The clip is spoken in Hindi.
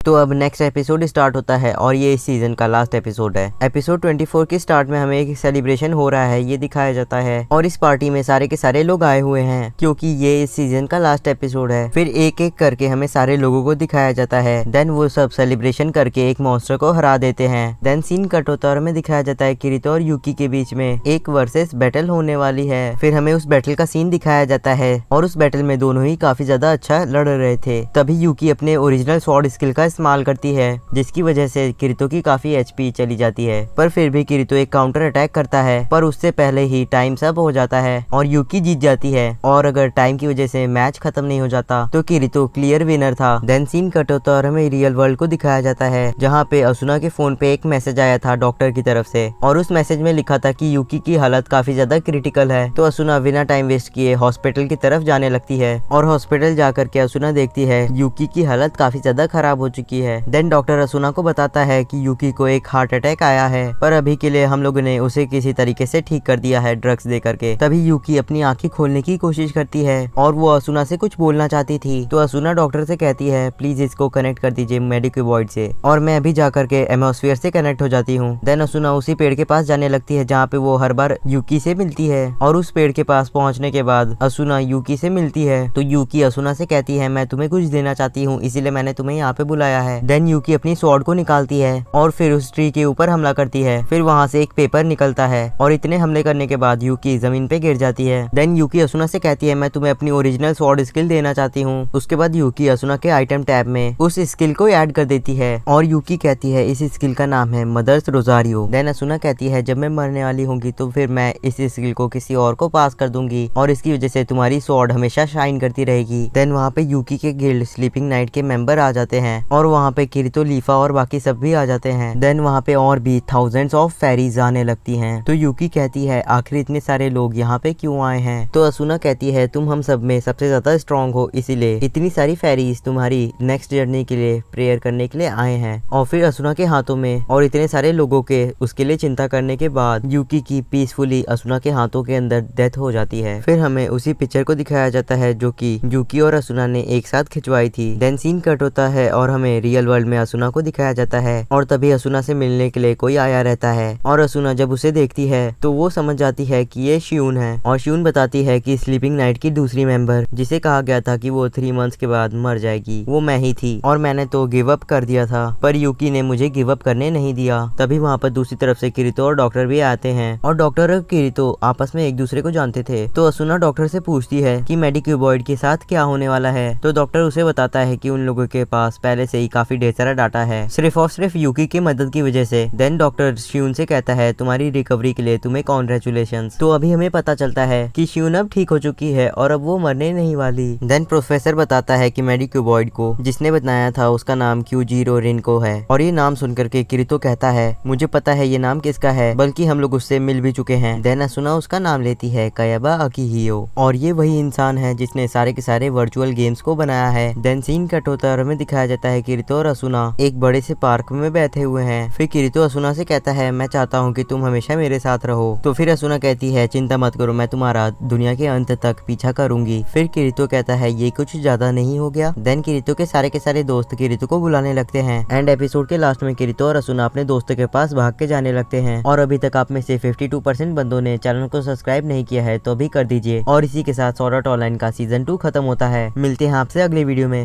तो अब नेक्स्ट एपिसोड स्टार्ट होता है और ये इस सीजन का लास्ट एपिसोड है। एपिसोड 24 के स्टार्ट में हमें एक सेलिब्रेशन हो रहा है ये दिखाया जाता है और इस पार्टी में सारे के सारे लोग आए हुए हैं क्योंकि ये इस सीजन का लास्ट एपिसोड है। फिर एक एक करके हमें सारे लोगों को दिखाया जाता है। देन वो सब सेलिब्रेशन करके एक मॉन्स्टर को हरा देते हैं। देन सीन कट होता है और हमें दिखाया जाता है किरीतो और यूकी के बीच में एक वर्सेस बैटल होने वाली है। फिर हमें उस बैटल का सीन दिखाया जाता है और उस बैटल में दोनों ही काफी ज्यादा अच्छा लड़ रहे थे। तभी यूकी अपने ओरिजिनल स्वॉर्ड स्किल का इस्तेमाल करती है जिसकी वजह से किरीतो की काफी एचपी चली जाती है। पर फिर भी किरीतो एक काउंटर अटैक करता है पर उससे पहले ही टाइम सब हो जाता है और यूकी जीत जाती है। और अगर टाइम की वजह से मैच खत्म नहीं हो जाता तो किरीतो क्लियर विनर था। देन सीन कट होता और हमें रियल वर्ल्ड को दिखाया जाता है जहाँ पे असुना के फोन पे एक मैसेज आया था डॉक्टर की तरफ से और उस मैसेज में लिखा था कि यूकी की हालत काफी ज्यादा क्रिटिकल है। तो असुना बिना टाइम वेस्ट किए हॉस्पिटल की तरफ जाने लगती है और हॉस्पिटल जाकर के असुना देखती है यूकी की हालत काफी ज्यादा खराब हो चुकी है। देन डॉक्टर असुना को बताता है कि यूकी को एक हार्ट अटैक आया है पर अभी के लिए हम लोगों ने उसे किसी तरीके से ठीक कर दिया है ड्रग्स दे करके। तभी यूकी अपनी आंखें खोलने की कोशिश करती है और वो असुना से कुछ बोलना चाहती थी तो असुना डॉक्टर से कहती है प्लीज इसको कनेक्ट कर दीजिए मेडिक्यूबॉइड से और मैं अभी जाकर के एटमॉस्फेयर से कनेक्ट हो जाती हूँ। देन असुना उसी पेड़ के पास जाने लगती है जहाँ पे वो हर बार यूकी से मिलती है और उस पेड़ के पास पहुँचने के बाद असुना यूकी से मिलती है तो यूकी असुना से कहती है मैं तुम्हें कुछ देना चाहती हूँ इसीलिए मैंने तुम्हें यहाँ पे बुलाया है। देन यूकी अपनी स्वॉर्ड को निकालती है और फिर उस ट्री के ऊपर हमला करती है। फिर वहाँ से एक पेपर निकलता है और इतने हमले करने के बाद यूकी जमीन पे गिर जाती है। देन यूकी असुना से कहती है मैं तुम्हें अपनी ओरिजिनल स्वॉर्ड स्किल देना चाहती हूँ। उसके बाद यूकी असुना के आइटम टैब में उस स्किल को ऐड कर देती है और यूकी कहती है इस स्किल का नाम है मदर्स रोजारियो। देन असुना कहती है जब मैं मरने वाली होंगी तो फिर मैं इस स्किल को किसी और को पास कर दूंगी और इसकी वजह से तुम्हारी स्वॉर्ड हमेशा शाइन करती रहेगी। देन वहाँ पे यूकी के गिल्ड स्लीपिंग नाइट के मेंबर आ जाते हैं और वहाँ पे किरीतो लीफा और बाकी सब भी आ जाते हैं। देन वहाँ पे और भी थाउजेंड्स ऑफ फेरीज आने लगती हैं। तो यूकी कहती है आखिर इतने सारे लोग यहाँ पे क्यों आए हैं। तो असुना कहती है तुम हम सब में सबसे ज्यादा स्ट्रॉन्ग हो इसीलिए इतनी सारी फेरीज तुम्हारी नेक्स्ट जर्नी के लिए प्रेयर करने के लिए आए हैं। और फिर असुना के हाथों में और इतने सारे लोगों के उसके लिए चिंता करने के बाद यूकी की पीसफुली असुना के हाथों के अंदर डेथ हो जाती है। फिर हमें उसी पिक्चर को दिखाया जाता है जो कि यूकी और असुना ने एक साथ खिंचवाई थी। देन सीन कट होता है और हमें रियल वर्ल्ड में असुना को दिखाया जाता है और तभी असुना से मिलने के लिए कोई आया रहता है और असुना जब उसे देखती है तो वो समझ जाती है कि ये शियून है और शियून बताती है कि स्लीपिंग नाइट की दूसरी मेंबर जिसे कहा गया था कि वो 3 मंथ्स के बाद मर जाएगी वो मैं ही थी और मैंने तो गिव अप कर दिया था पर यूकी ने मुझे गिव अप करने नहीं दिया। तभी वहाँ पर दूसरी तरफ से किरीतो और डॉक्टर भी आते हैं और डॉक्टर और किरीतो आपस में एक दूसरे को जानते थे। तो असुना डॉक्टर से पूछती है कि मेडिक्यूबॉइड के साथ क्या होने वाला है तो डॉक्टर उसे बताता है कि उन लोगों के पास पहले से ही काफी ढेर सारा डाटा है सिर्फ और सिर्फ यूकी की मदद की वजह से। देन डॉक्टर शियून से कहता है तुम्हारी रिकवरी के लिए तुम्हें कॉन्ग्रेचुलेशंस। तो अभी हमें पता चलता है कि शियून अब ठीक हो चुकी है और अब वो मरने नहीं वाली। देन प्रोफेसर बताता है कि मेडिक्यूबॉइड को जिसने बनाया था उसका नाम क्यूजीरो रिनको है और ये नाम सुनकर के किरीतो कहता है मुझे पता है ये नाम किसका है बल्कि हम लोग उससे मिल भी चुके हैं। देन असुना उसका नाम लेती है कायाबा अकिहियो और ये वही इंसान है जिसने सारे के सारे वर्चुअल गेम्स को बनाया है। देन सीन कट होता है और हमें दिखाया जाता है किरीतो और असुना एक बड़े से पार्क में बैठे हुए हैं। फिर किरीतो असुना से कहता है मैं चाहता हूँ कि तुम हमेशा मेरे साथ रहो। तो फिर असुना कहती है चिंता मत करो मैं तुम्हारा दुनिया के अंत तक पीछा करूंगी। फिर किरीतो कहता है ये कुछ ज्यादा नहीं हो गया। देन किरीतो के सारे दोस्त किरीतो को बुलाने लगते हैं एंड एपिसोड के लास्ट में किरीतो और असुना अपने दोस्तों के पास भाग के जाने लगते हैं। और अभी तक आप में से 52% बंदों ने चैनल को सब्सक्राइब नहीं किया है तो अभी कर दीजिए। और इसी के साथ स्वॉर्ड आर्ट ऑनलाइन का सीजन 2 खत्म होता है। मिलते हैं आपसे अगले वीडियो में।